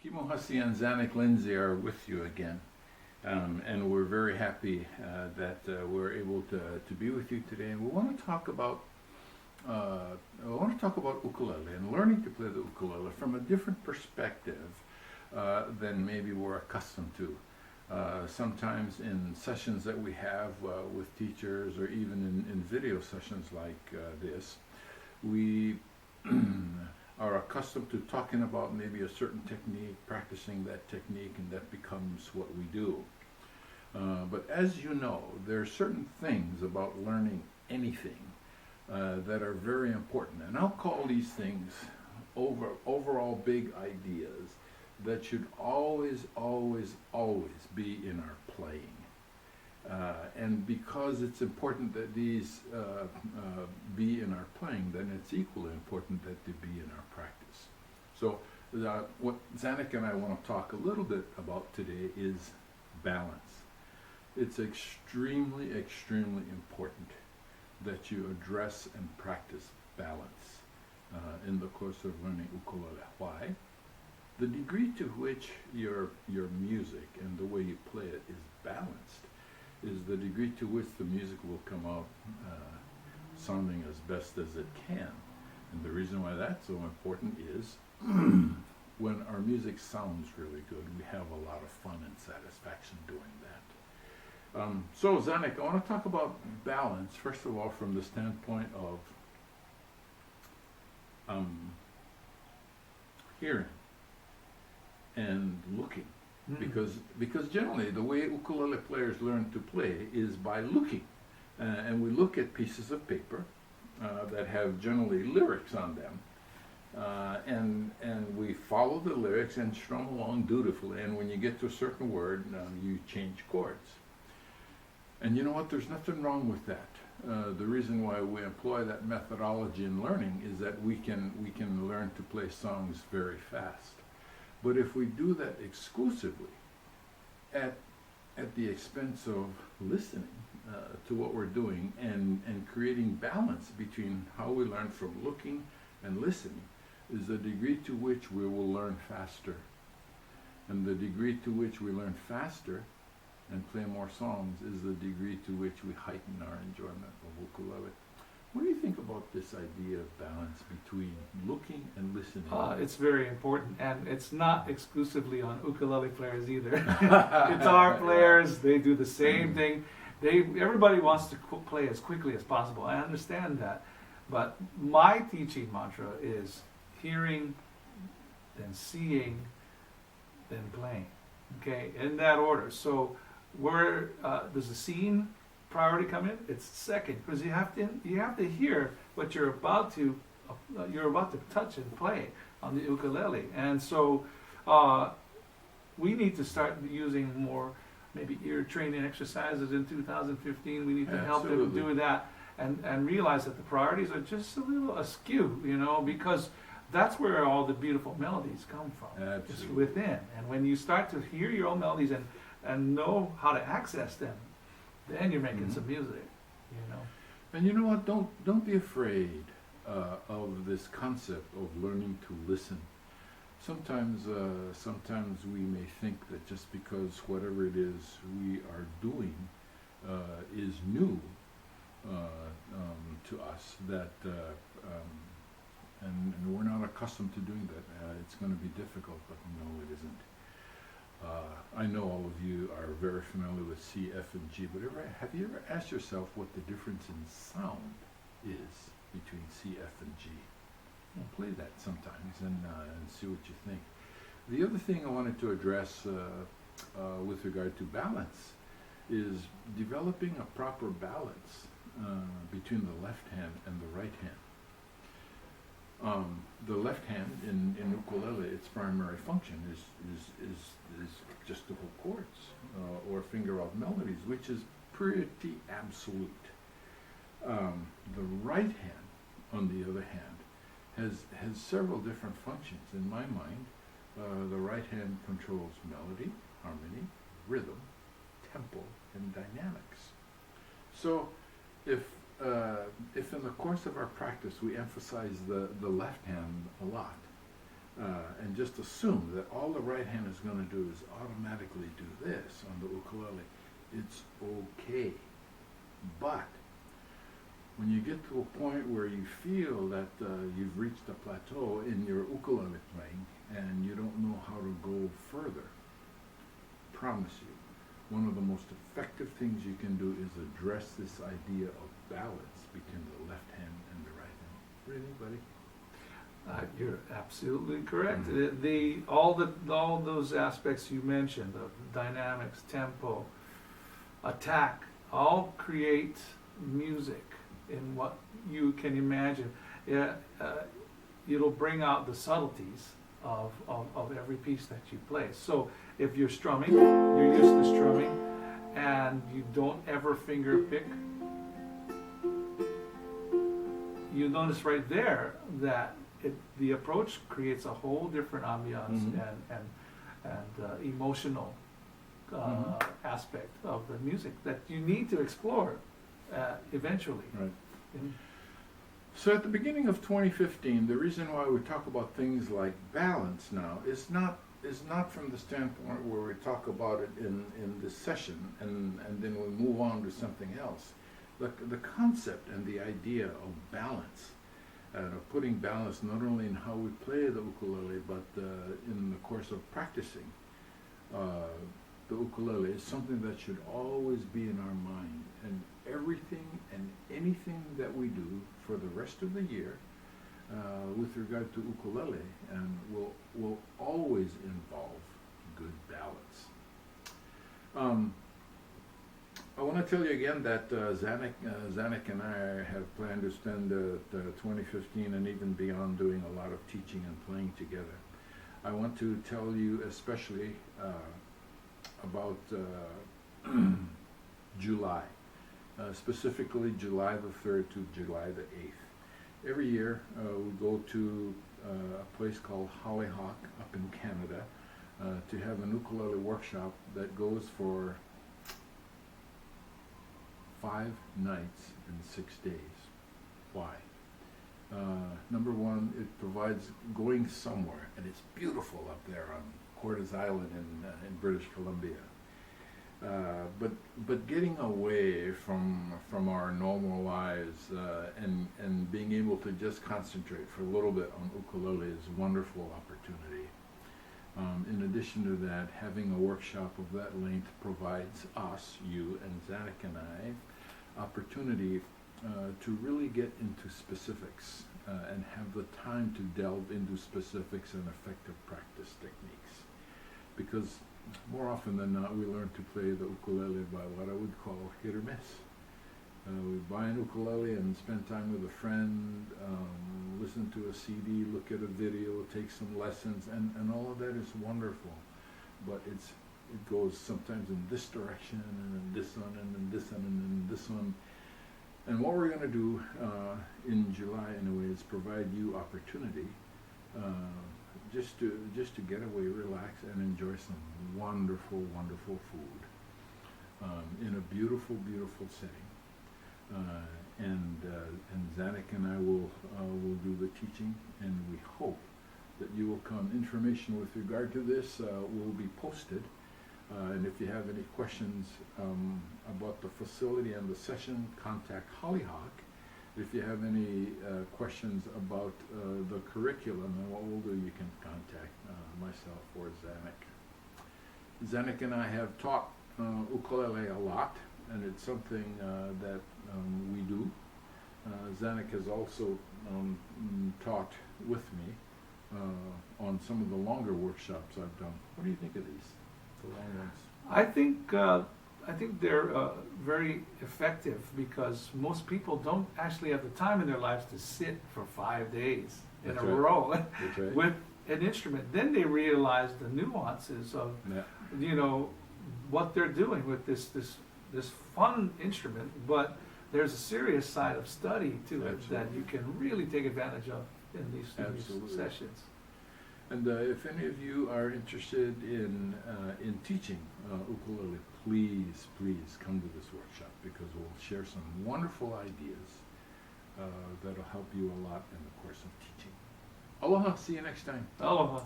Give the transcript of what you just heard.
Kimo Hussey and Zanuck Lindsay are with you again. And we're very happy that we're able to be with you today. And we want to talk about ukulele and learning to play the ukulele from a different perspective than maybe we're accustomed to. Sometimes in sessions that we have with teachers, or even in video sessions like this, we are accustomed to talking about maybe a certain technique, practicing that technique, and that becomes what we do. But as you know, there are certain things about learning anything that are very important. And I'll call these things overall big ideas that should always, always, always be in our playing. And because it's important that these be in our playing, then it's equally important that they be in our practice. So what Zanuck and I want to talk a little bit about today is balance. It's extremely, extremely important that you address and practice balance in the course of learning ukulele. Why? The degree to which your music and the way you play it is balanced is the degree to which the music will come out sounding as best as it can. And the reason why that's so important is when our music sounds really good, we have a lot of fun and satisfaction doing that. So Zanuck, I want to talk about balance, first of all, from the standpoint of hearing and looking. Because generally the way ukulele players learn to play is by looking. And we look at pieces of paper that have generally lyrics on them. And we follow the lyrics and strum along dutifully. And when you get to a certain word, you change chords. And you know what? There's nothing wrong with that. The reason why we employ that methodology in learning is that we can learn to play songs very fast. But if we do that exclusively at the expense of listening to what we're doing and creating balance between how we learn from looking and listening, is the degree to which we will learn faster. And the degree to which we learn faster and play more songs is the degree to which we heighten our enjoyment of ukulele. What do you think about this idea of balance between looking and listening? It's very important, and it's not exclusively on ukulele players either. Guitar players, they do the same thing. Everybody wants to play as quickly as possible. I understand that. But my teaching mantra is hearing, then seeing, then playing. Okay, in that order. So where does the seeing priority come in? It's second, because you have to hear what you're about to touch and play on the ukulele. And so we need to start using more maybe ear training exercises in 2015. We need to help them do that and realize that the priorities are just a little askew, because that's where all the beautiful melodies come from. Absolutely. It's within. And when you start to hear your own melodies and know how to access them, then you're making some music, And you know what? Don't be afraid of this concept of learning to listen. Sometimes we may think that just because whatever it is we are doing is new to us, that and we're not accustomed to doing that. It's going to be difficult, but no, it isn't. I know all of you are very familiar with C, F, and G, but have you ever asked yourself what the difference in sound is between C, F, and G? Well, play that sometimes and see what you think. The other thing I wanted to address with regard to balance is developing a proper balance between the left hand and the right hand. The left hand in ukulele, its primary function is just to hold chords or finger out melodies, which is pretty absolute. The right hand, on the other hand, has several different functions. In my mind, the right hand controls melody, harmony, rhythm, tempo, and dynamics. So if in the course of our practice we emphasize the left hand a lot, and just assume that all the right hand is going to do is automatically do this on the ukulele, it's okay. But when you get to a point where you feel that you've reached a plateau in your ukulele playing and you don't know how to go further, promise you, one of the most effective things you can do is address this idea of balance between the left hand and the right hand. Really, buddy? You're absolutely correct. Mhm. All those aspects you mentioned, of dynamics, tempo, attack, all create music in what you can imagine. Yeah, it'll bring out the subtleties of every piece that you play. So if you're strumming, you're used to strumming, and you don't ever finger pick, you notice right there that the approach creates a whole different ambiance Mhm. and emotional Mhm. aspect of the music that you need to explore eventually. Right. In- So at the beginning of 2015, the reason why we talk about things like balance now is not from the standpoint where we talk about it in this session and then we move on to something else. The concept and the idea of balance, of putting balance not only in how we play the ukulele, but in the course of practicing the ukulele, is something that should always be in our mind. And everything and anything that we do for the rest of the year with regard to ukulele will always involve good balance. I want to tell you again that Zanuck and I have planned to spend 2015 and even beyond doing a lot of teaching and playing together. I want to tell you especially about July, specifically July the 3rd to July the 8th. Every year we go to a place called Hollyhock up in Canada to have an ukulele workshop that goes for 5 nights and 6 days. Why? Number one, it provides going somewhere, and it's beautiful up there on Cordes Island in British Columbia. But getting away from our normal lives and being able to just concentrate for a little bit on ukulele is a wonderful opportunity. In addition to that, having a workshop of that length provides us, you and Zanuck and I, opportunity to really get into specifics and have the time to delve into specifics and effective practice techniques. Because more often than not, we learn to play the ukulele by what I would call hit or miss. We buy an ukulele and spend time with a friend, listen to a CD, look at a video, take some lessons, and all of that is wonderful. But it goes sometimes in this direction, and then this one, and then this one, and then this one. And what we're going to do in July, anyway, is provide you opportunity just to get away, relax, and enjoy some wonderful, wonderful food in a beautiful, beautiful setting. And Zanuck and I will do the teaching, and we hope that you will come. Information with regard to this will be posted. And if you have any questions about the facility and the session, contact Hollyhock. If you have any questions about the curriculum and what we'll do, you can contact myself or Zanuck. Zanuck and I have taught ukulele a lot, and it's something that we do. Zanuck has also taught with me on some of the longer workshops I've done. What do you think of these, the long ones? I think they're very effective because most people don't actually have the time in their lives to sit for 5 days in That's a right. row That's right. with an instrument. Then they realize the nuances of Yeah. what they're doing with this fun instrument, but there's a serious side of study to it that Absolutely. you can really take advantage of in these Absolutely. sessions. And if any of you are interested in teaching ukulele, please come to this workshop because we'll share some wonderful ideas that'll help you a lot in the course of teaching. Aloha, see you next time. Aloha.